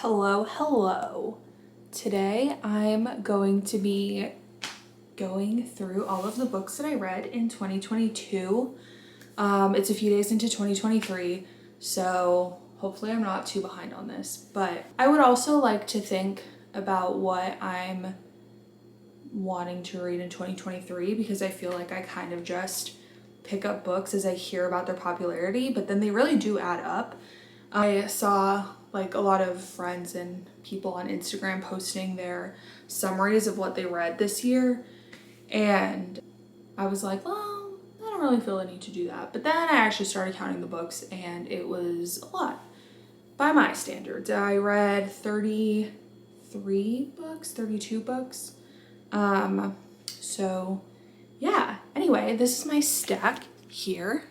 Hello. Today I'm going to be going through all of the books that I read in 2022. It's a few days into 2023, so hopefully I'm not too behind on this. But I would also like to think about what I'm wanting to read in 2023 because I feel like I kind of just pick up books as I hear about their popularity, but then they really do add up. I saw like a lot of friends and people on Instagram posting their summaries of what they read this year, and I was like, well, I don't really feel the need to do that. But then I actually started counting the books, and it was a lot by my standards. I read 32 books. So yeah, anyway, this is my stack here.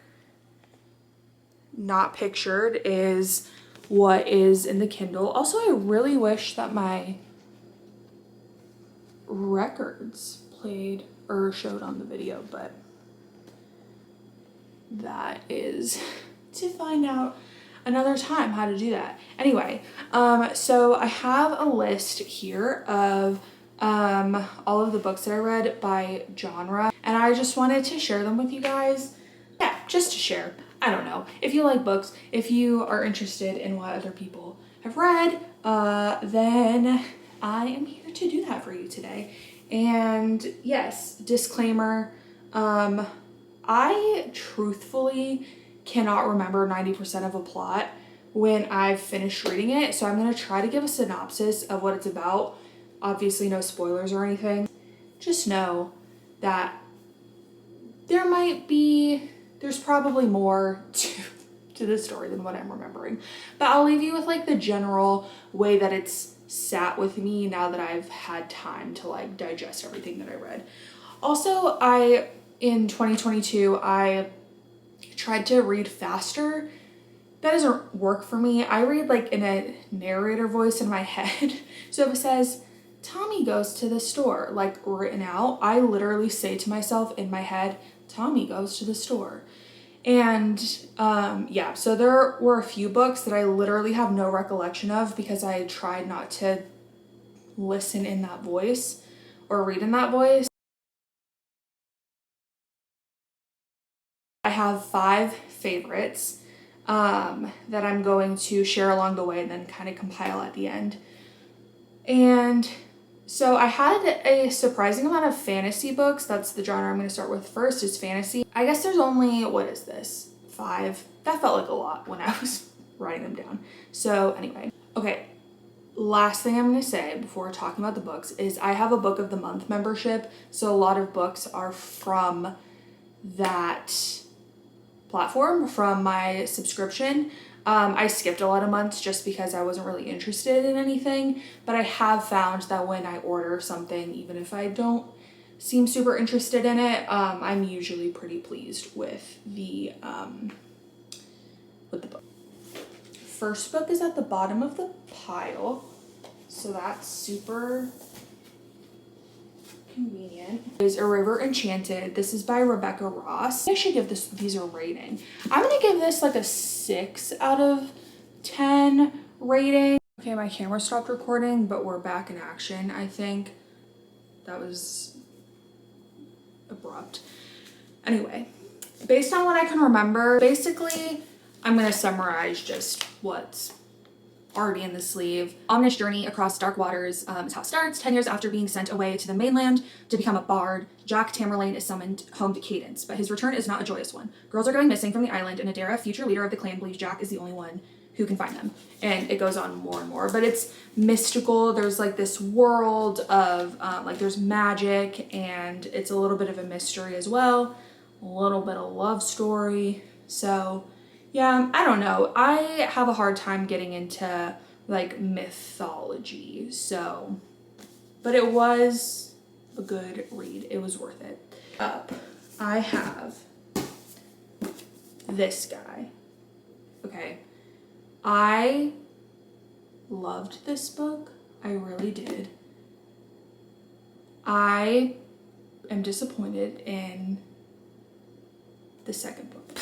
Not pictured is what is in the Kindle. Also, I really wish that my records played or showed on the video, but that is to find out another time how to do that. Anyway, so I have a list here of all of the books that I read by genre, and I just wanted to share them with you guys. Yeah, just to share. I don't know. If you like books, if you are interested in what other people have read, then I am here to do that for you today. And yes, disclaimer, I truthfully cannot remember 90% of a plot when I've finished reading it, so I'm going to try to give a synopsis of what it's about. Obviously no spoilers or anything. Just know that there's probably more to the story than what I'm remembering. But I'll leave you with like the general way that it's sat with me now that I've had time to like digest everything that I read. Also, in 2022, I tried to read faster. That doesn't work for me. I read like in a narrator voice in my head. So if it says, Tommy goes to the store, like written out, I literally say to myself in my head, Tommy goes to the store. And yeah, so there were a few books that I literally have no recollection of because I tried not to listen in that voice or read in that voice. I have 5 favorites that I'm going to share along the way and then kind of compile at the end. And so I had a surprising amount of fantasy books. That's the genre I'm going to start with first, is fantasy. I guess there's only, 5? That felt like a lot when I was writing them down. So anyway, okay. Last thing I'm going to say before talking about the books is I have a book of the month membership. So a lot of books are from that platform, from my subscription. I skipped a lot of months just because I wasn't really interested in anything, but I have found that when I order something, even if I don't seem super interested in it, I'm usually pretty pleased with the book. First book is at the bottom of the pile, so that's super convenient. Is A River Enchanted. This is by Rebecca Ross. I should give these a rating. I'm gonna give this like a 6 out of 10 rating. Okay, my camera stopped recording, but we're back in action. I think that was abrupt. Anyway, based on what I can remember, basically I'm gonna summarize just what's already in the sleeve. Ominous journey across dark waters is how it starts. 10 years after being sent away to the mainland to become a bard, Jack Tamerlane is summoned home to Cadence, but his return is not a joyous one. Girls are going missing from the island, and Adara, future leader of the clan, believes Jack is the only one who can find them. And it goes on more and more, but it's mystical. There's like this world of like there's magic, and it's a little bit of a mystery as well. A little bit of love story. So yeah, I don't know. I have a hard time getting into like mythology, so, but it was a good read. It was worth it. Up, I have this guy. Okay, I loved this book. I really did. I am disappointed in the second book,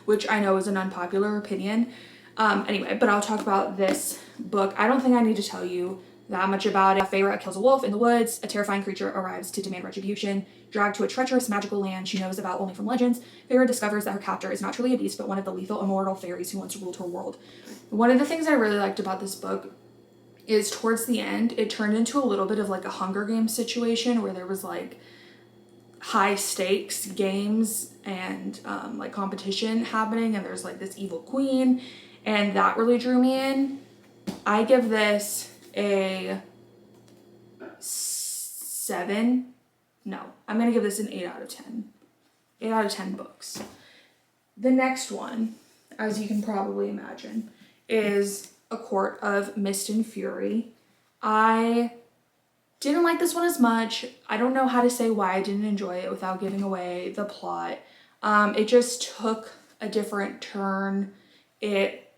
which I know is an unpopular opinion. Anyway, but I'll talk about this book. I don't think I need to tell you that much about it. Feyre kills a wolf in the woods. A terrifying creature arrives to demand retribution. Dragged to a treacherous magical land she knows about only from legends, Feyre discovers that her captor is not truly a beast, but one of the lethal immortal fairies who once ruled her world. One of the things I really liked about this book is towards the end, it turned into a little bit of like a Hunger Games situation where there was like high stakes games and like competition happening, and there's like this evil queen, and that really drew me in. I give this a 7. No, I'm gonna give this an 8 out of 10. 8 out of 10 books. The next one, as you can probably imagine, is A Court of Mist and Fury. I didn't like this one as much. I don't know how to say why I didn't enjoy it without giving away the plot. It just took a different turn. It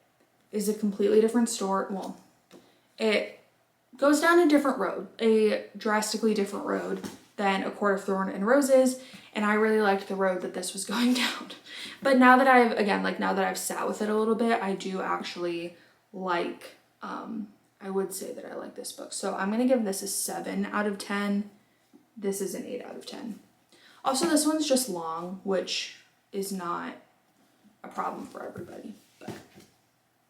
is a completely different story. Well, it goes down a different road, a drastically different road than A Court of Thorn and Roses, and I really liked the road that this was going down. But now that I've sat with it a little bit, I do actually like, I would say that I like this book. So I'm gonna give this a 7 out of 10. This is an 8 out of 10. Also, this one's just long, which is not a problem for everybody. But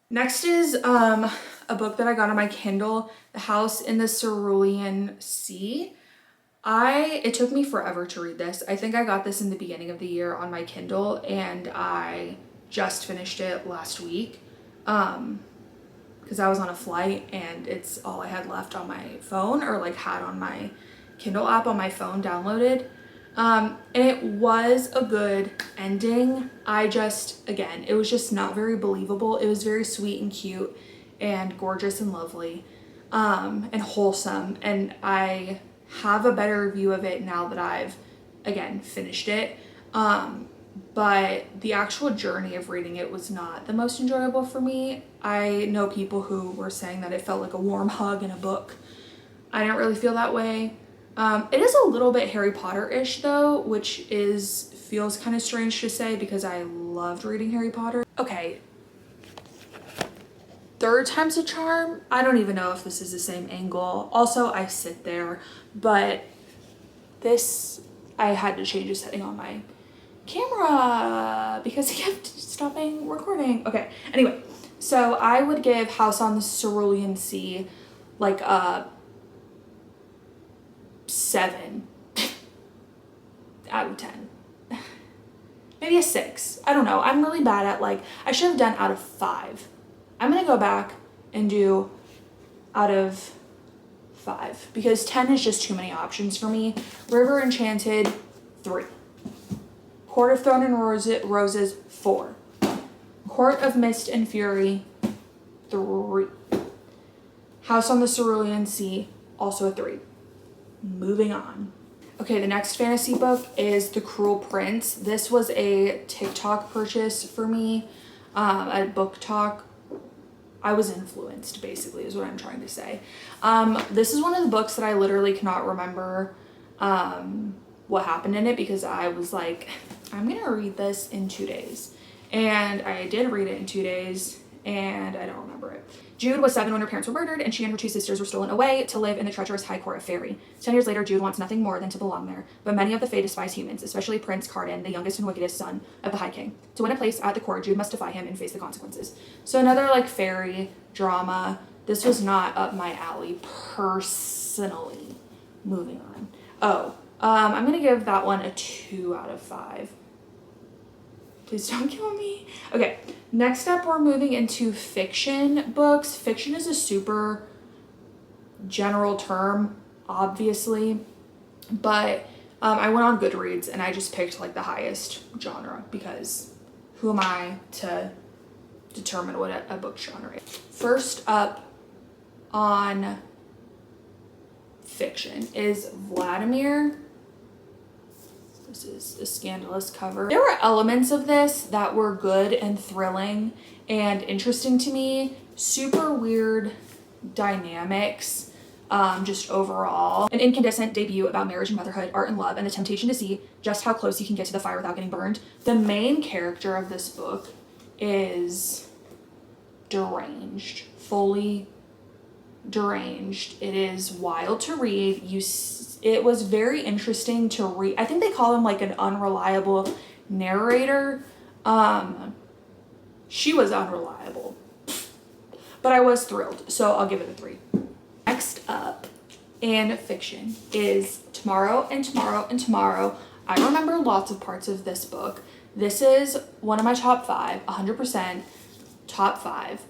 next is a book that I got on my Kindle, The House in the Cerulean Sea. It took me forever to read this. I think I got this in the beginning of the year on my Kindle, and I just finished it last week because I was on a flight and it's all I had left on my phone, or like had on my Kindle app on my phone downloaded. And it was a good ending. It was just not very believable. It was very sweet and cute and gorgeous and lovely, and wholesome. And I have a better view of it now that I've, again, finished it. But the actual journey of reading it was not the most enjoyable for me. I know people who were saying that it felt like a warm hug in a book. I didn't really feel that way. It is a little bit Harry Potter-ish though, which feels kind of strange to say because I loved reading Harry Potter. Okay. Third time's a charm. I don't even know if this is the same angle. Also, I sit there, but this, I had to change a setting on my camera because it kept stopping recording. Okay, anyway, so I would give House on the Cerulean Sea like a 7 out of 10. Maybe a 6. I don't know. I'm really bad at I should have done out of 5. I'm gonna go back and do out of 5 because 10 is just too many options for me. River Enchanted, 3. Court of Thorn and Roses, 4. Court of Mist and Fury, 3. House on the Cerulean Sea, also a 3. Moving on. Okay, the next fantasy book is The Cruel Prince. This was a TikTok purchase for me, a book talk. I was influenced, basically, is what I'm trying to say. This is one of the books that I literally cannot remember what happened in it because I was like, I'm gonna read this in 2 days. And I did read it in 2 days, and I don't remember it. Jude was 7 when her parents were murdered, and she and her 2 sisters were stolen away to live in the treacherous high court of Fairy. 10 years later, Jude wants nothing more than to belong there, but many of the Fae despise humans, especially Prince Cardan, the youngest and wickedest son of the High King. To win a place at the court, Jude must defy him and face the consequences. So another fairy drama. This was not up my alley personally. Moving on. I'm gonna give that one a 2 out of 5. Please don't kill me. Okay, next up we're moving into fiction books. Fiction is a super general term, obviously, but I went on Goodreads and I just picked the highest genre because who am I to determine what a book genre is. First up on fiction is Vladimir. This is a scandalous cover. There were elements of this that were good and thrilling and interesting to me. Super weird dynamics, just overall. An incandescent debut about marriage and motherhood, art and love, and the temptation to see just how close you can get to the fire without getting burned. The main character of this book is deranged, fully deranged. It is wild to read. It was very interesting to read. I think they call him like an unreliable narrator. She was unreliable, but I was thrilled, so I'll give it a 3. Next up in fiction is Tomorrow and Tomorrow and Tomorrow. I remember lots of parts of this book. This is one of my top 5, 100% top 5.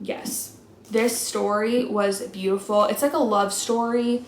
Yes, this story was beautiful. It's like a love story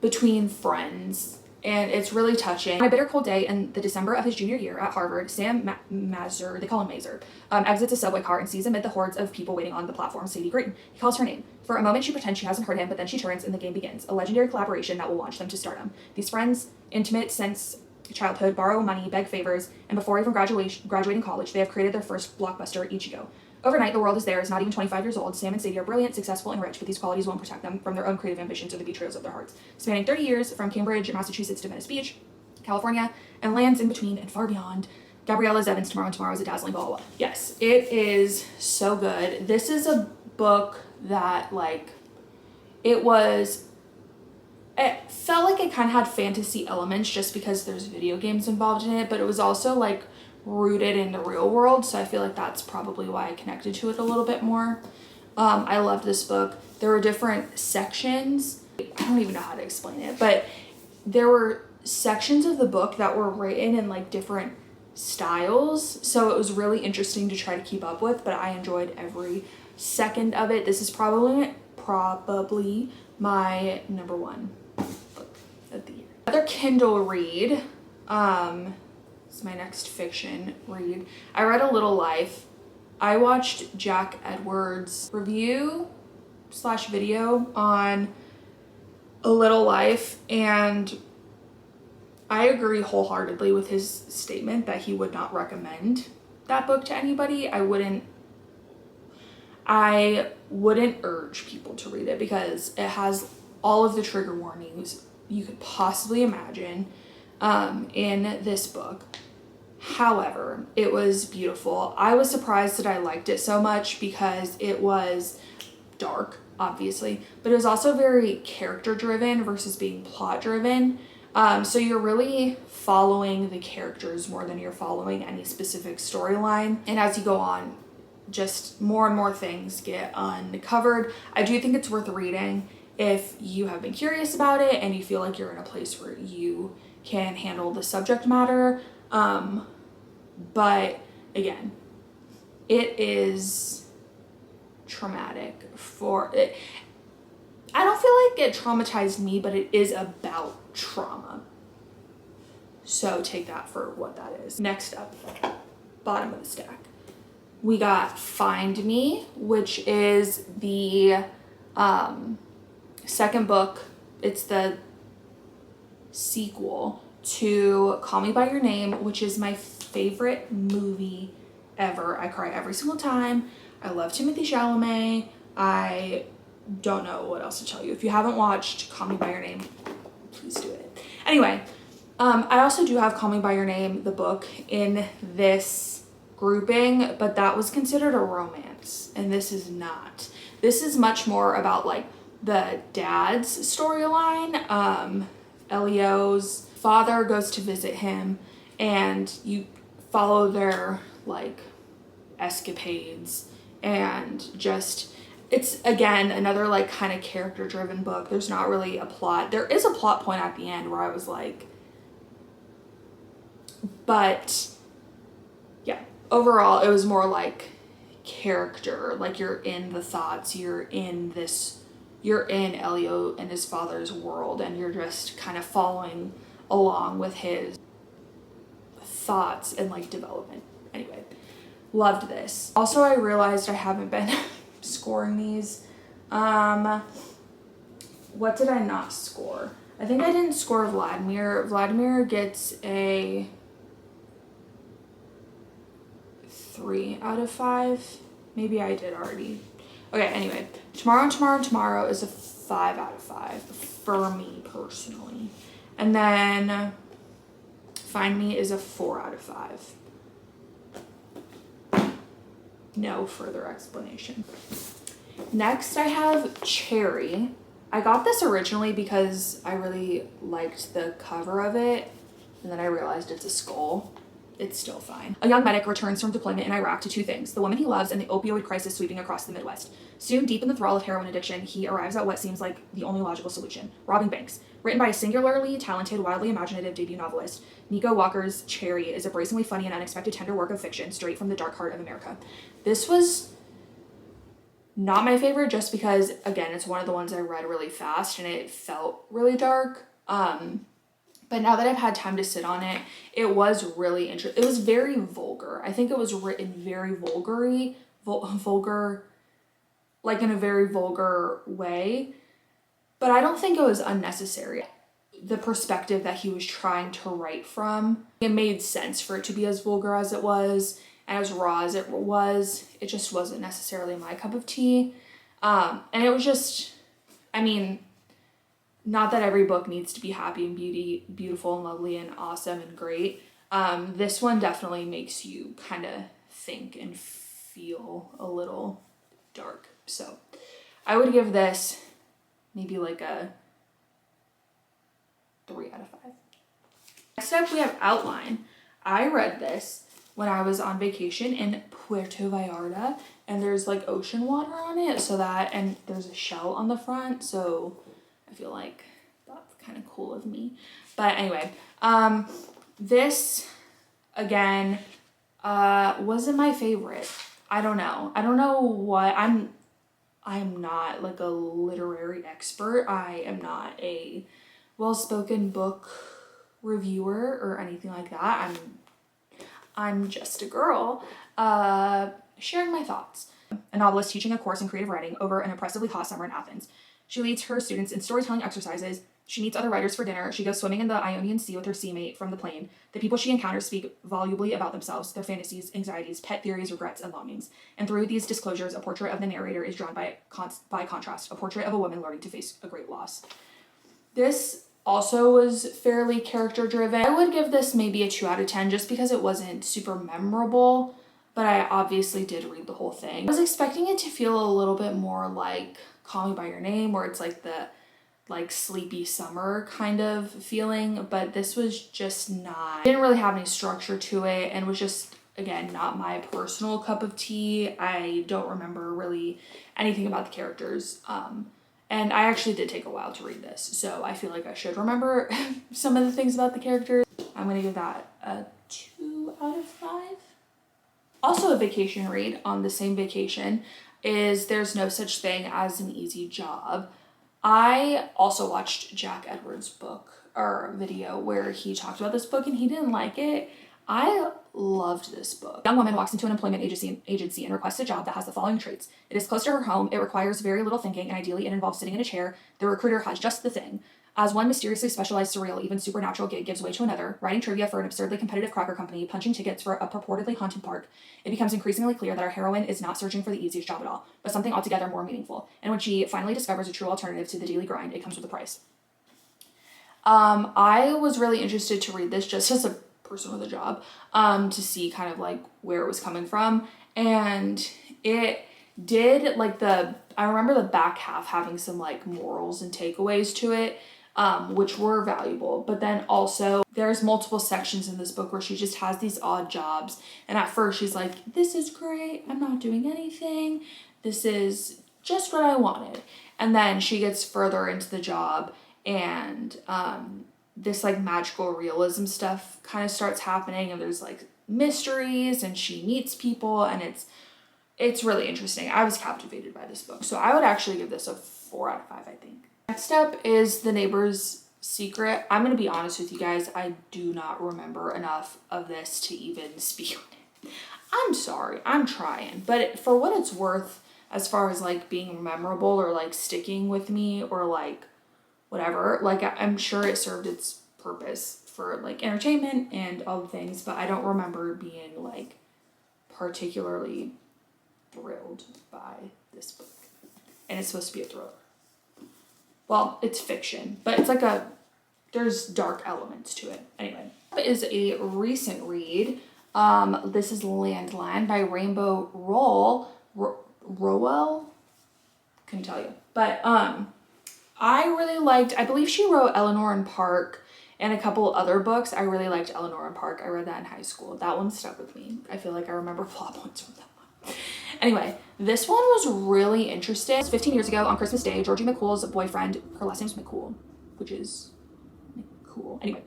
between friends, and it's really touching. On a bitter cold day in the December of his junior year at Harvard, Sam Mazer, they call him Mazer, exits a subway car and sees amid the hordes of people waiting on the platform Sadie Green. He calls her name. For a moment, she pretends she hasn't heard him, but then she turns and the game begins. A legendary collaboration that will launch them to stardom. These friends, intimate since childhood, borrow money, beg favors, and before even graduating college, they have created their first blockbuster, Ichigo. Overnight, the world is theirs, not even 25 years old. Sam and Sadie are brilliant, successful, and rich, but these qualities won't protect them from their own creative ambitions or the betrayals of their hearts. Spanning 30 years, from Cambridge, Massachusetts to Venice Beach, California, and lands in between and far beyond, Gabrielle Zevin's Tomorrow and Tomorrow is a dazzling blah, blah, blah. Yes, it is so good. This is a book that, like, it felt like it kind of had fantasy elements just because there's video games involved in it, but it was also, like, rooted in the real world, so I feel like that's probably why I connected to it a little bit more. I loved this book. There were different sections. I don't even know how to explain it, but there were sections of the book that were written in like different styles, so it was really interesting to try to keep up with, but I enjoyed every second of it. This is probably my number 1 book of the year. Another Kindle read, it's my next fiction read. I read A Little Life. I watched Jack Edwards' review/video on A Little Life, and I agree wholeheartedly with his statement that he would not recommend that book to anybody. I wouldn't urge people to read it because it has all of the trigger warnings you could possibly imagine in this book. However, it was beautiful. I was surprised that I liked it so much because it was dark, obviously, but it was also very character driven versus being plot driven. So you're really following the characters more than you're following any specific storyline. And as you go on, just more and more things get uncovered. I do think it's worth reading if you have been curious about it and you feel like you're in a place where you can handle the subject matter. But again, it is traumatic for it. I don't feel like it traumatized me, but it is about trauma. So take that for what that is. Next up, bottom of the stack, we got Find Me, which is the second book. It's the sequel to Call Me By Your Name, which is my favorite movie ever. I cry every single time. I love Timothée Chalamet. I don't know what else to tell you. If you haven't watched Call Me By Your Name, please do it. Anyway, I also do have Call Me By Your Name, the book, in this grouping, but that was considered a romance, and this is not. This is much more about like the dad's storyline. Elio's father goes to visit him, and you follow their like escapades, and just, it's again another like kind of character driven book. There's not really a plot. There is a plot point at the end where I was like, but yeah, overall it was more like character, like you're in the thoughts, you're in Elio and his father's world, and you're just kind of following along with his thoughts and like development. Anyway, loved this. Also, I realized I haven't been scoring these. What did I not score? I think I didn't score Vladimir. Vladimir gets a 3 out of 5. Maybe I did already. Okay, anyway, Tomorrow is a 5 out of 5 for me personally. And then Find Me is a 4 out of 5. No further explanation. Next, I have Cherry. I got this originally because I really liked the cover of it, and then I realized it's a skull. It's still fine. A young medic returns from deployment in Iraq to two things: the woman he loves and the opioid crisis sweeping across the Midwest. Soon, deep in the thrall of heroin addiction, he arrives at what seems like the only logical solution: robbing banks. Written by a singularly talented, wildly imaginative debut novelist, Nico Walker's Cherry is a bracingly funny and unexpected tender work of fiction straight from the dark heart of America. This was not my favorite just because, again, it's one of the ones I read really fast and it felt really dark. But now that I've had time to sit on it, it was really interesting. It was very vulgar. I think it was written very vulgar, like in a very vulgar way. But I don't think it was unnecessary. The perspective that he was trying to write from, it made sense for it to be as vulgar as it was, and as raw as it was. It just wasn't necessarily my cup of tea. And it was just, I mean, not that every book needs to be happy and beautiful and lovely and awesome and great. This one definitely makes you kind of think and feel a little dark. So I would give this maybe like a 3 out of 5. Next up, we have Outline. I read this when I was on vacation in Puerto Vallarta, and there's like ocean water on it, so that, and there's a shell on the front, so I feel like that's kind of cool of me. But anyway, this again wasn't my favorite. I don't know what I'm not like a literary expert. I am not a well-spoken book reviewer or anything like that. I'm just a girl sharing my thoughts. A novelist teaching a course in creative writing over an oppressively hot summer in Athens. She leads her students in storytelling exercises. She meets other writers for dinner. She goes swimming in the Ionian Sea with her seamate from the plane. The people she encounters speak volubly about themselves, their fantasies, anxieties, pet theories, regrets, and longings. And through these disclosures, a portrait of the narrator is drawn by contrast, a portrait of a woman learning to face a great loss. This also was fairly character-driven. I would give this maybe a 2 out of 10 just because it wasn't super memorable, but I obviously did read the whole thing. I was expecting it to feel a little bit more like Call Me By Your Name, where it's like the sleepy summer kind of feeling, but this was just not, didn't really have any structure to it, and was just, again, not my personal cup of tea. I don't remember really anything about the characters, and I actually did take a while to read this, so I feel like I should remember some of the things about the characters. I'm gonna give that a 2 out of 5. Also a vacation read on the same vacation is There's No Such Thing as an Easy Job. I also watched Jack Edwards' book or video where he talked about this book and he didn't like it. I loved this book. A young woman walks into an employment agency and requests a job that has the following traits. It is close to her home, it requires very little thinking, and ideally it involves sitting in a chair. The recruiter has just the thing. As one mysteriously specialized, surreal, even supernatural gig gives way to another, writing trivia for an absurdly competitive cracker company, punching tickets for a purportedly haunted park, it becomes increasingly clear that our heroine is not searching for the easiest job at all, but something altogether more meaningful. And when she finally discovers a true alternative to the daily grind, it comes with a price. I was really interested to read this just as a person with a job, to see kind of like where it was coming from. And it did I remember the back half having some like morals and takeaways to it, which were valuable. But then also there's multiple sections in this book where she just has these odd jobs. And at first she's like, this is great. I'm not doing anything. This is just what I wanted. And then she gets further into the job and, this like magical realism stuff kind of starts happening, and there's like mysteries and she meets people, and it's really interesting. I was captivated by this book. So I would actually give this a 4 out of 5, I think. Next up is The Neighbor's Secret. I'm going to be honest with you guys. I do not remember enough of this to even speak on it. I'm sorry. I'm trying. But for what it's worth, as far as like being memorable or like sticking with me or like whatever, like I'm sure it served its purpose for like entertainment and all the things, but I don't remember being like particularly thrilled by this book. And it's supposed to be a thriller. Well, it's fiction, but it's like there's dark elements to it. Anyway, it is a recent read. This is Landline by Rainbow Rowell. Couldn't tell you. But I really liked, I believe she wrote Eleanor and Park and a couple other books. I really liked Eleanor and Park. I read that in high school. That one stuck with me. I feel like I remember plot points from that one. Anyway, this one was really interesting. 15 years ago on Christmas Day, Georgie McCool's boyfriend, her last name's McCool, which is cool. Anyway,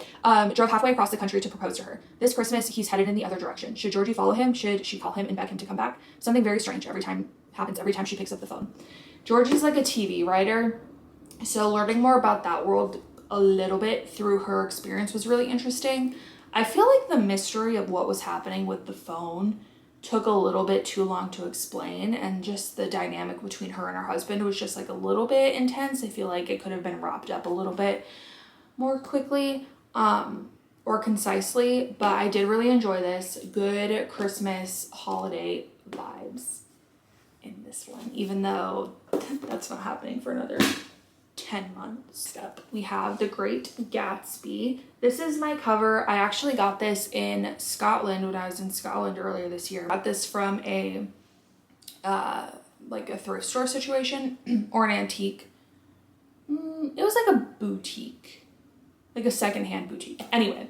drove halfway across the country to propose to her. This Christmas, he's headed in the other direction. Should Georgie follow him? Should she call him and beg him to come back? Something very strange happens every time she picks up the phone. Georgie's like a TV writer, so learning more about that world a little bit through her experience was really interesting. I feel like the mystery of what was happening with the phone took a little bit too long to explain, and just the dynamic between her and her husband was just like a little bit intense. I feel like it could have been wrapped up a little bit more quickly or concisely, but I did really enjoy this. Good Christmas holiday vibes in this one, even though that's not happening for another 10 months. Step. We have The Great Gatsby. This is my cover. I actually got this in Scotland when I was in Scotland earlier this year. I got this from a like a thrift store situation or an antique. It was like a boutique, like a secondhand boutique. Anyway,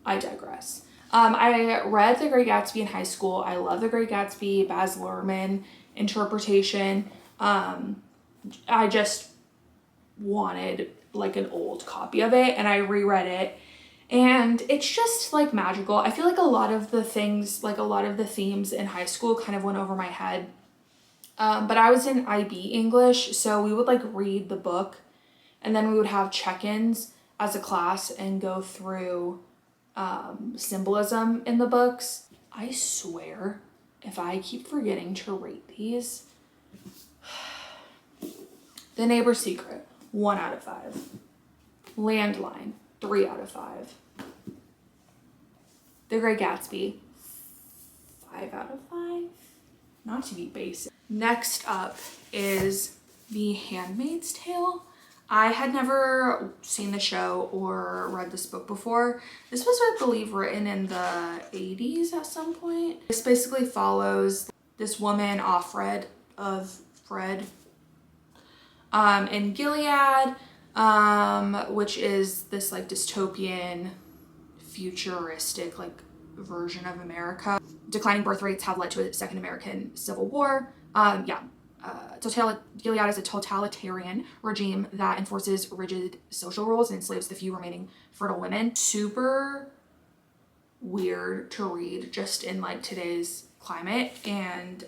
I digress. I read The Great Gatsby in high school. I love The Great Gatsby, Baz Luhrmann interpretation. I just wanted like an old copy of it, and I reread it, and it's just like magical. I feel like a lot of the things, like a lot of the themes in high school kind of went over my head. But I was in IB English, so we would like read the book and then we would have check-ins as a class and go through symbolism in the books. I swear, if I keep forgetting to rate these. The Neighbor's Secret, 1 out of 5. Landline, 3 out of 5. The Great Gatsby, 5 out of 5. Not to be basic. Next up is The Handmaid's Tale. I had never seen the show or read this book before. This was, I believe, written in the 80s at some point. This basically follows this woman, Offred, in Gilead, which is this like dystopian, futuristic like version of America. Declining birth rates have led to a second American Civil War. Gilead is a totalitarian regime that enforces rigid social rules and enslaves the few remaining fertile women. Super weird to read just in like today's climate, and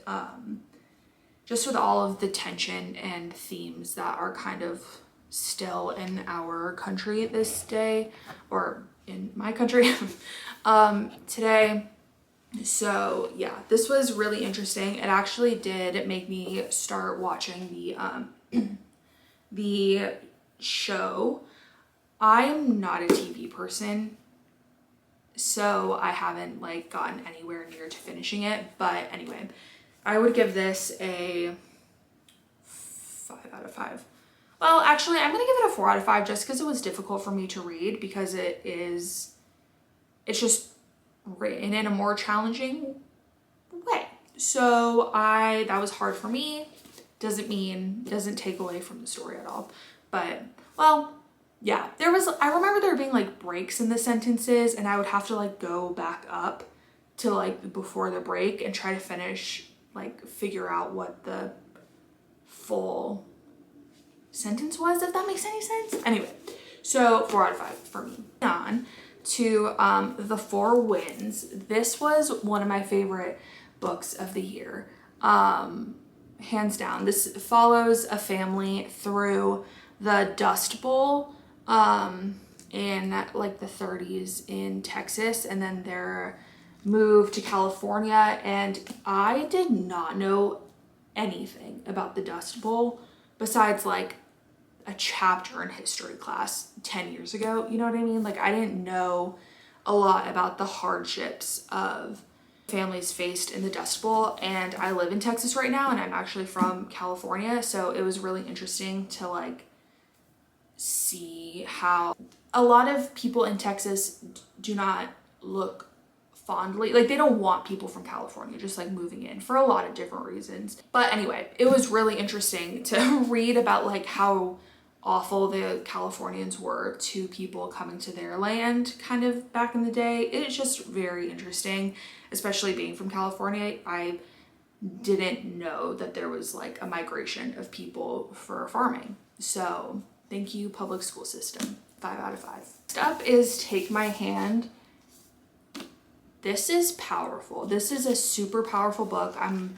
just with all of the tension and themes that are kind of still in our country this day, or in my country today. So yeah, this was really interesting. It actually did make me start watching the show. I am not a TV person, so I haven't like gotten anywhere near to finishing it. But anyway, I would give this a 5 out of 5. Well, actually, I'm gonna give it a 4 out of 5 just because it was difficult for me to read, because it's just written in a more challenging way. So that was hard for me. Doesn't take away from the story at all. But, well, yeah, I remember there being like breaks in the sentences, and I would have to like go back up to like before the break and try to figure out what the full sentence was, if that makes any sense. Anyway, so 4 out of 5 for me. On to The Four Winds. This was one of my favorite books of the year, hands down. This follows a family through the Dust Bowl in like the 30s in Texas, and then their move to California. And I did not know anything about the Dust Bowl besides like a chapter in history class 10 years ago. You know what I mean? Like, I didn't know a lot about the hardships of families faced in the Dust Bowl. And I live in Texas right now, and I'm actually from California. So it was really interesting to like see how a lot of people in Texas do not look fondly, like they don't want people from California just like moving in for a lot of different reasons. But anyway, it was really interesting to read about like how awful the Californians were to people coming to their land kind of back in the day. It's just very interesting, especially being from California. I didn't know that there was like a migration of people for farming. So thank you, public school system. 5 out of 5. Next up is Take My Hand. This is powerful. This is a super powerful book. I'm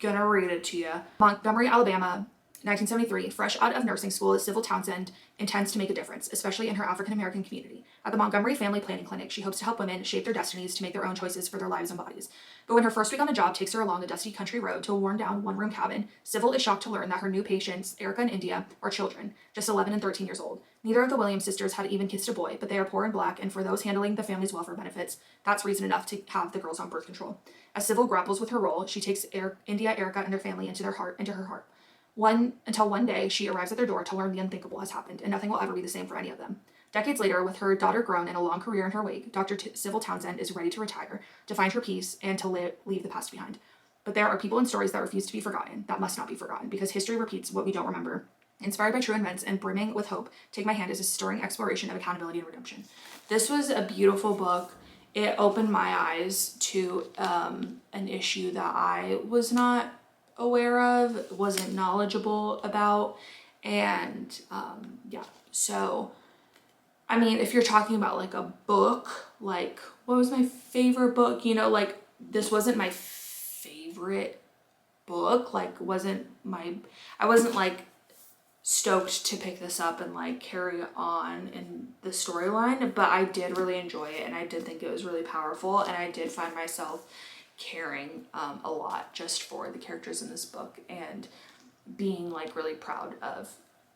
gonna read it to you. Montgomery, Alabama, 1973, fresh out of nursing school, Sybil Townsend intends to make a difference, especially in her African-American community. At the Montgomery Family Planning Clinic, she hopes to help women shape their destinies to make their own choices for their lives and bodies. But when her first week on the job takes her along a dusty country road to a worn-down one-room cabin, Sybil is shocked to learn that her new patients, Erica and India, are children, just 11 and 13 years old. Neither of the Williams sisters had even kissed a boy, but they are poor and black, and for those handling the family's welfare benefits, that's reason enough to have the girls on birth control. As Sybil grapples with her role, she takes India, Erica, and their family into her heart. Until one day, she arrives at their door to learn the unthinkable has happened, and nothing will ever be the same for any of them. Decades later, with her daughter grown and a long career in her wake, Dr. Sybil Townsend is ready to retire, to find her peace, and to leave the past behind. But there are people and stories that refuse to be forgotten, that must not be forgotten, because history repeats what we don't remember. Inspired by true events and brimming with hope, Take My Hand is a stirring exploration of accountability and redemption. This was a beautiful book. It opened my eyes to an issue that I was not aware of, wasn't knowledgeable about, and yeah. So, I mean, if you're talking about like a book, like what was my favorite book? You know, like this wasn't my favorite book. Like I wasn't like stoked to pick this up and like carry on in the storyline, but I did really enjoy it, and I did think it was really powerful, and I did find myself caring a lot just for the characters in this book and being like really proud of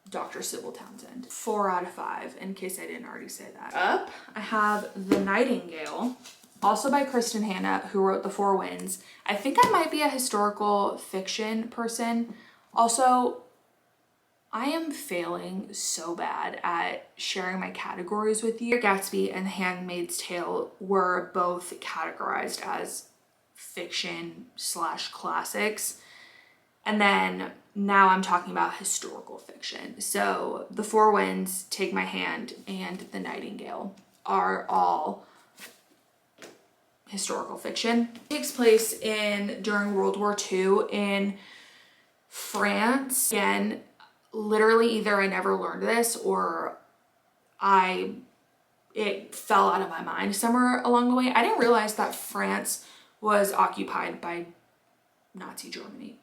Dr. Sybil Townsend. 4 out of 5, in case I didn't already say that. Up, I have The Nightingale, also by Kristin Hannah, who wrote The Four Winds. I think I might be a historical fiction person. Also, I am failing so bad at sharing my categories with you. Gatsby and Handmaid's Tale were both categorized as fiction / classics, and then now I'm talking about historical fiction. So The Four Winds, Take My Hand, and The Nightingale are all historical fiction. It takes place during World War II in France. Again, literally either I never learned this or it fell out of my mind somewhere along the way. I didn't realize that France was occupied by Nazi Germany.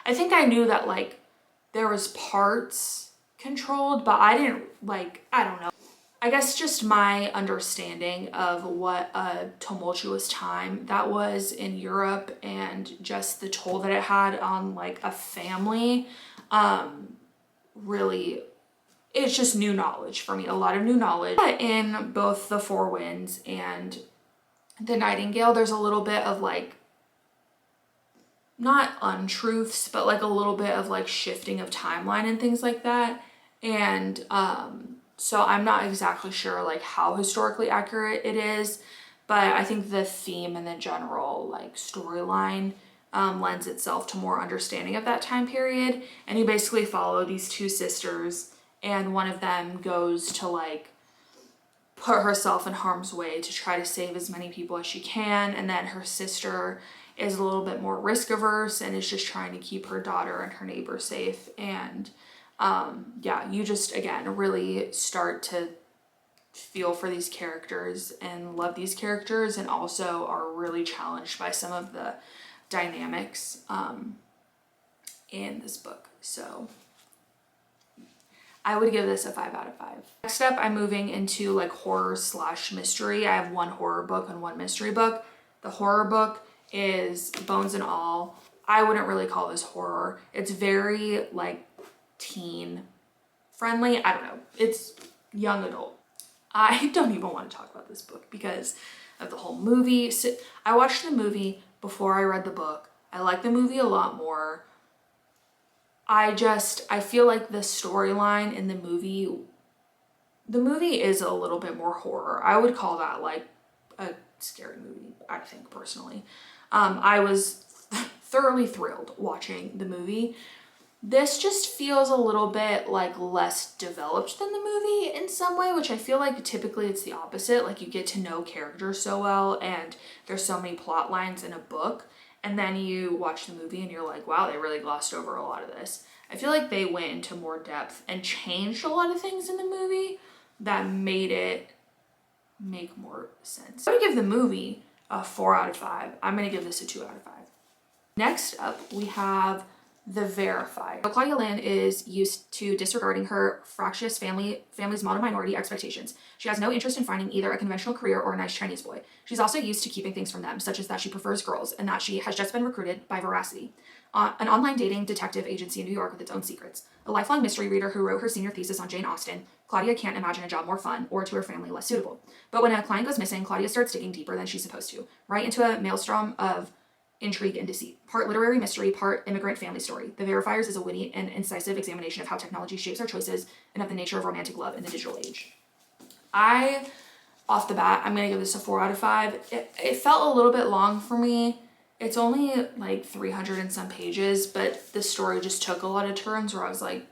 I think I knew that like there was parts controlled, but I didn't I don't know. I guess just my understanding of what a tumultuous time that was in Europe and just the toll that it had on like a family, really, it's just new knowledge for me, a lot of new knowledge. In both The Four Winds and The Nightingale, there's a little bit of like, not untruths, but like a little bit of like shifting of timeline and things like that. And so I'm not exactly sure like how historically accurate it is, but I think the theme and the general like storyline lends itself to more understanding of that time period. And you basically follow these two sisters, and one of them goes to like put herself in harm's way to try to save as many people as she can, and then her sister is a little bit more risk averse and is just trying to keep her daughter and her neighbor safe. And yeah, you just again really start to feel for these characters and love these characters, and also are really challenged by some of the dynamics in this book. So I would give this a 5 out of 5. Next up, I'm moving into like horror / mystery. I have one horror book and one mystery book. The horror book is Bones and All. I wouldn't really call this horror. It's very like teen friendly. I don't know. It's young adult. I don't even want to talk about this book because of the whole movie. So I watched the movie before I read the book. I like the movie a lot more. I feel like the storyline in the movie is a little bit more horror. I would call that like a scary movie, I think, personally. I was thoroughly thrilled watching the movie. This just feels a little bit like less developed than the movie in some way, which I feel like typically it's the opposite. Like you get to know characters so well and there's so many plot lines in a book, and then you watch the movie and you're like, wow, they really glossed over a lot of this. I feel like they went into more depth and changed a lot of things in the movie that made it make more sense. I'm gonna give the movie a 4 out of 5. I'm gonna give this a 2 out of 5. Next up, we have the Verifier. So Claudia Lynn is used to disregarding her fractious family's mono-minority expectations. She has no interest in finding either a conventional career or a nice Chinese boy. She's also used to keeping things from them, such as that she prefers girls and that she has just been recruited by Veracity, an online dating detective agency in New York with its own secrets. A lifelong mystery reader who wrote her senior thesis on Jane Austen, Claudia can't imagine a job more fun or to her family less suitable. But when a client goes missing, Claudia starts digging deeper than she's supposed to, right into a maelstrom of intrigue and deceit. Part literary mystery, part immigrant family story. The Verifiers is a witty and incisive examination of how technology shapes our choices and of the nature of romantic love in the digital age. Off the bat, I'm gonna give this a 4 out of 5. It felt a little bit long for me. It's only like 300 and some pages, but the story just took a lot of turns where I was like,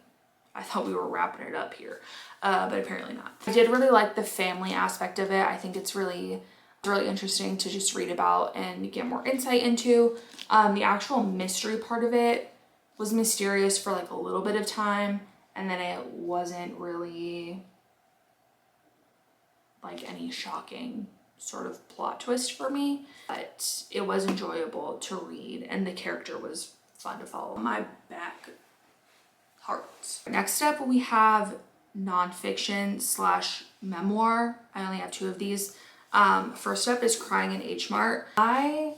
I thought we were wrapping it up here, but apparently not. I did really like the family aspect of it. I think it's really interesting to just read about and get more insight into. The actual mystery part of it was mysterious for like a little bit of time, and then it wasn't really like any shocking sort of plot twist for me, but it was enjoyable to read and the character was fun to follow. My back hurts. Next up, we have nonfiction / memoir. I only have 2 of these. First up is Crying in H Mart. I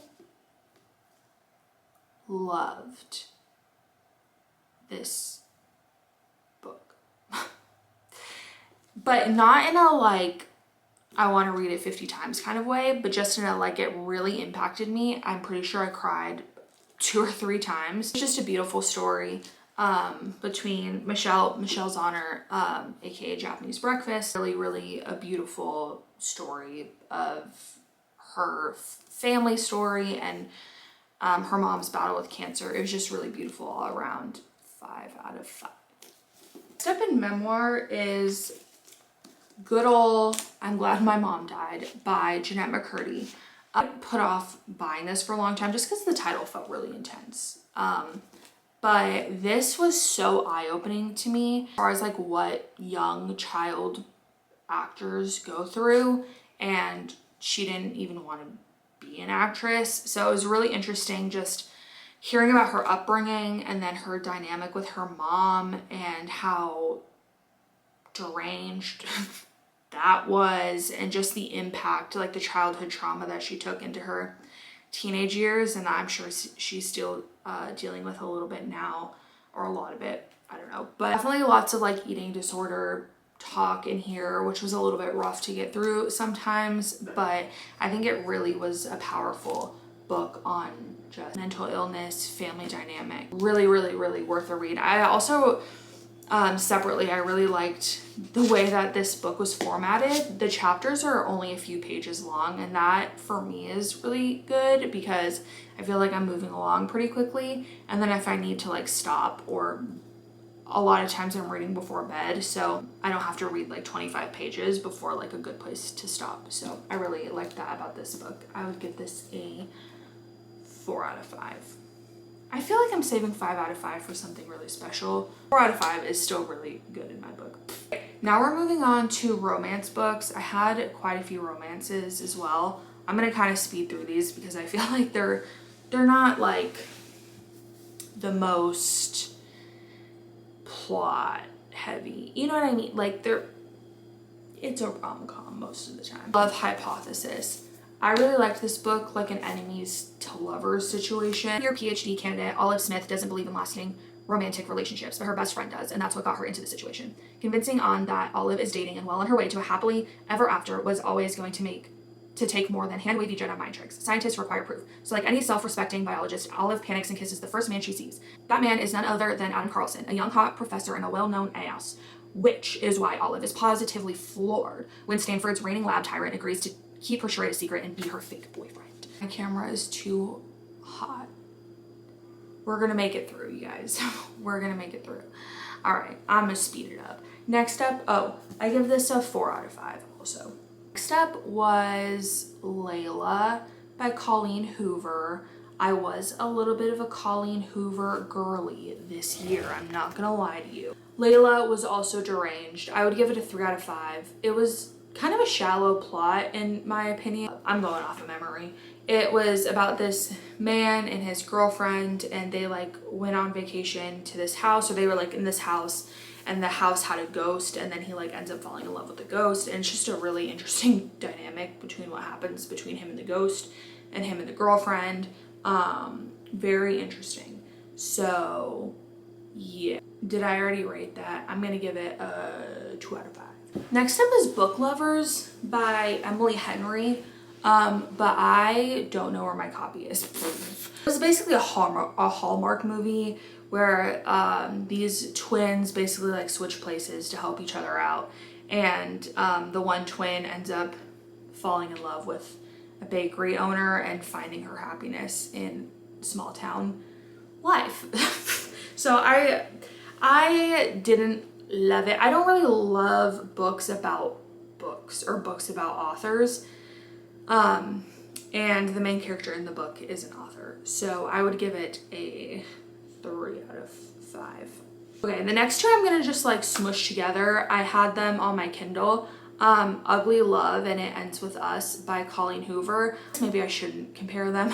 loved this book, but not in a like, I want to read it 50 times kind of way, but just in a like, it really impacted me. I'm pretty sure I cried 2 or 3 times. It's just a beautiful story between Michelle's Honor, aka Japanese Breakfast. Really a beautiful story of her family story and her mom's battle with cancer. It was just really beautiful all around. 5 out of 5. Next up in memoir is good old I'm Glad My Mom Died by Jeanette McCurdy. I put off buying this for a long time just because the title felt really intense. But this was so eye-opening to me as far as like what young child actors go through, and she didn't even want to be an actress. So it was really interesting just hearing about her upbringing and then her dynamic with her mom and how deranged that was, and just the impact, like the childhood trauma that she took into her teenage years, and I'm sure she's still dealing with a little bit now, or a lot of it, I don't know. But definitely lots of like eating disorder talk in here, which was a little bit rough to get through sometimes, but I think it really was a powerful book on just mental illness, family dynamic. Really worth a read. I also separately, I really liked the way that this book was formatted. The chapters are only a few pages long, and that for me is really good because I feel like I'm moving along pretty quickly, and then if I need to like stop, or a lot of times I'm reading before bed, so I don't have to read like 25 pages before like a good place to stop. So I really like that about this book. I would give this a 4 out of 5. I feel like I'm saving 5 out of 5 for something really special. 4 out of 5 is still really good in my book. Now we're moving on to romance books. I had quite a few romances as well. I'm gonna kind of speed through these because I feel like they're not like the most plot heavy. You know what I mean? Like it's a rom-com most of the time. Love Hypothesis. I really liked this book, like an enemies to lovers situation. Your PhD candidate, Olive Smith, doesn't believe in lasting romantic relationships, but her best friend does, and that's what got her into the situation. Convincing on that Olive is dating and well on her way to a happily ever after was always going to take more than hand-wavy Jedi mind tricks. Scientists require proof. So like any self-respecting biologist, Olive panics and kisses the first man she sees. That man is none other than Adam Carlson, a young hot professor and a well-known ass, which is why Olive is positively floored when Stanford's reigning lab tyrant agrees to keep her charade a secret and be her fake boyfriend. My camera is too hot. We're gonna make it through, you guys. We're gonna make it through. All right, I'm gonna speed it up. Next up, oh, I give this a 4 out of 5 also. Next up was Layla by Colleen Hoover. I was a little bit of a Colleen Hoover girly this year, I'm not gonna lie to you. Layla was also deranged. I would give it a 3 out of 5. It was kind of a shallow plot in my opinion. I'm going off of memory. It was about this man and his girlfriend, and they like went on vacation to this house, or they were like in this house, and the house had a ghost, and then he like ends up falling in love with the ghost, and it's just a really interesting dynamic between what happens between him and the ghost and him and the girlfriend. Very interesting. So yeah, did I already rate that? I'm gonna give it a 2 out of 5. Next up is Book Lovers by Emily Henry, but I don't know where my copy is. It was basically a Hallmark movie where these twins basically like switch places to help each other out, and the one twin ends up falling in love with a bakery owner and finding her happiness in small town life. So I didn't love it. I don't really love books about books or books about authors. And the main character in the book is an author. So I would give it a 3 out of 5. Okay, the next two I'm gonna just like smush together. I had them on my Kindle. Ugly Love and It Ends With Us by Colleen Hoover. Maybe I shouldn't compare them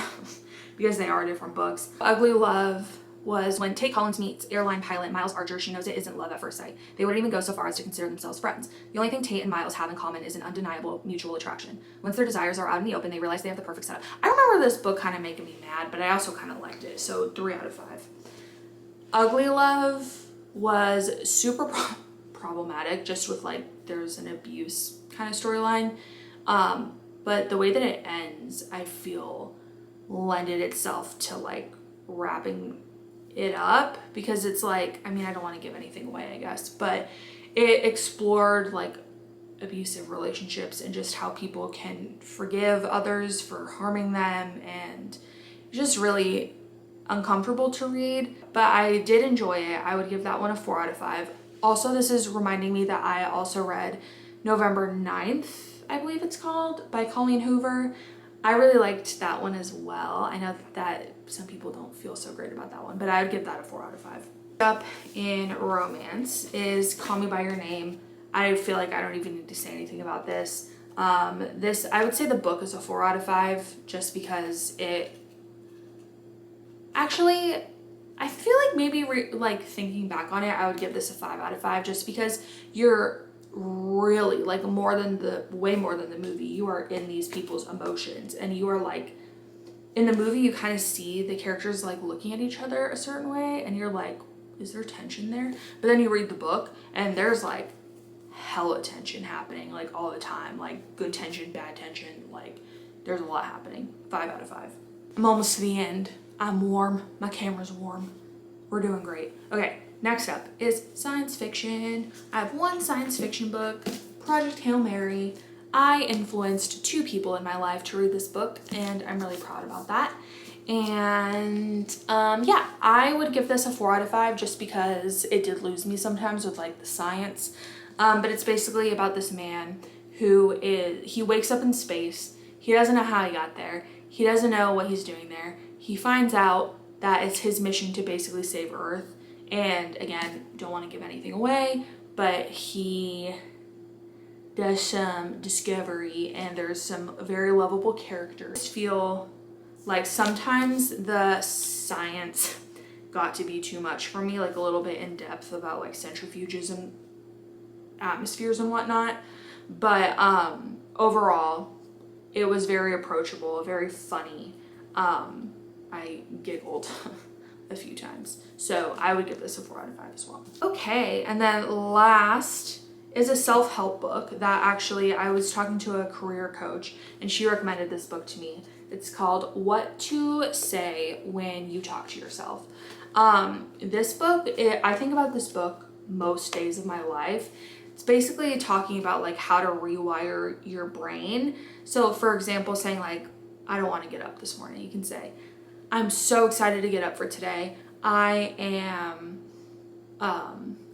because they are different books. Ugly Love was when Tate Collins meets airline pilot Miles Archer. She knows it isn't love at first sight. They wouldn't even go so far as to consider themselves friends. The only thing Tate and Miles have in common is an undeniable mutual attraction. Once their desires are out in the open, they realize they have the perfect setup. I remember this book kind of making me mad, but I also kind of liked it, so 3 out of 5. Ugly Love was super problematic, just with like there's an abuse kind of storyline, but the way that it ends, I feel lended itself to like wrapping it up, because it's like, I mean, I don't want to give anything away, I guess, but it explored like abusive relationships and just how people can forgive others for harming them, and just really uncomfortable to read, but I did enjoy it. I would give that one a 4 out of 5. Also, this is reminding me that I also read November 9th, I believe it's called, by Colleen Hoover. I really liked that one as well. I know that some people don't feel so great about that one, but I would give that a 4 out of 5. Up in romance is Call Me By Your Name. I feel like I don't even need to say anything about this. I would say the book is a 4 out of 5, just because it actually, I feel like maybe like thinking back on it, I would give this a 5 out of 5, just because you're really like way more than the movie. You are in these people's emotions, and you are like, in the movie you kind of see the characters like looking at each other a certain way, and you're like, is there tension there? But then you read the book and there's like hella tension happening like all the time, like good tension, bad tension, like there's a lot happening. 5 out of 5. I'm almost to the end. I'm warm. My camera's warm. We're doing great. Okay, next up is science fiction. I have one science fiction book, Project Hail Mary. I influenced 2 people in my life to read this book, and I'm really proud about that. And yeah, I would give this a 4 out of 5, just because it did lose me sometimes with like the science. But it's basically about this man who he wakes up in space. He doesn't know how he got there. He doesn't know what he's doing there. He finds out that it's his mission to basically save Earth. And again, don't want to give anything away, but he does some discovery, and there's some very lovable characters. I feel like sometimes the science got to be too much for me, like a little bit in depth about like centrifuges and atmospheres and whatnot. But overall, it was very approachable, very funny. I giggled a few times. So I would give this a 4 out of 5 as well. Okay, and then last is a self-help book that actually I was talking to a career coach, and she recommended this book to me. It's called What to Say When You Talk to Yourself. This book, I think about this book most days of my life. It's basically talking about like how to rewire your brain. So for example, saying like, I don't want to get up this morning. You can say, I'm so excited to get up for today. I'm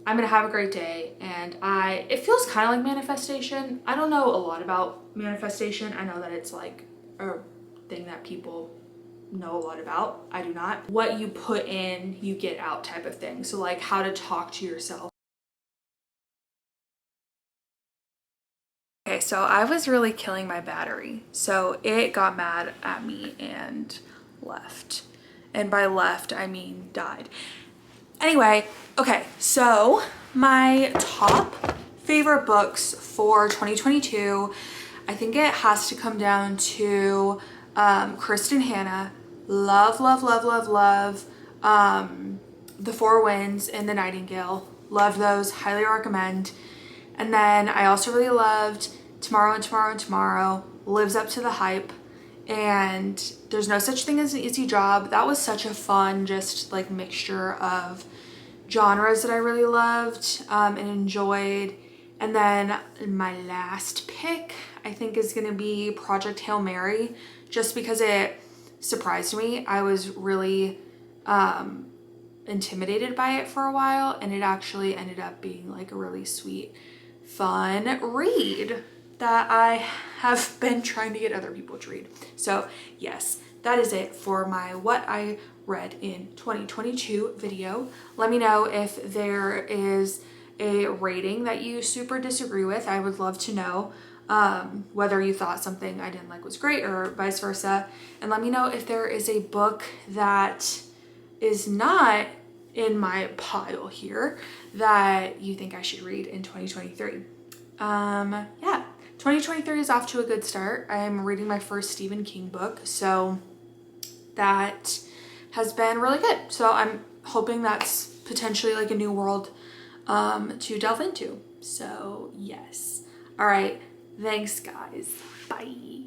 gonna have a great day. And it feels kind of like manifestation. I don't know a lot about manifestation. I know that it's like a thing that people know a lot about. I do not. What you put in, you get out type of thing. So like how to talk to yourself. Okay, so I was really killing my battery. So it got mad at me and left. And by left, I mean died. Anyway, okay, so my top favorite books for 2022, I think it has to come down to Kristin Hannah. Love, love, love, love, love. The Four Winds and the Nightingale. Love those, highly recommend. And then I also really loved Tomorrow and Tomorrow and Tomorrow. Lives up to the hype. And There's No Such Thing as an Easy Job. That was such a fun, just like mixture of genres that I really loved and enjoyed. And then my last pick, I think, is gonna be Project Hail Mary, just because it surprised me. I was really intimidated by it for a while, and it actually ended up being like a really sweet, fun read that I have been trying to get other people to read. So yes, that is it for my what I read in 2022 video. Let me know if there is a rating that you super disagree with. I would love to know whether you thought something I didn't like was great or vice versa. And let me know if there is a book that is not in my pile here that you think I should read in 2023. Yeah, 2023 is off to a good start. I'm reading my first Stephen King book, so that has been really good. So I'm hoping that's potentially like a new world to delve into. So yes. All right. Thanks, guys. Bye.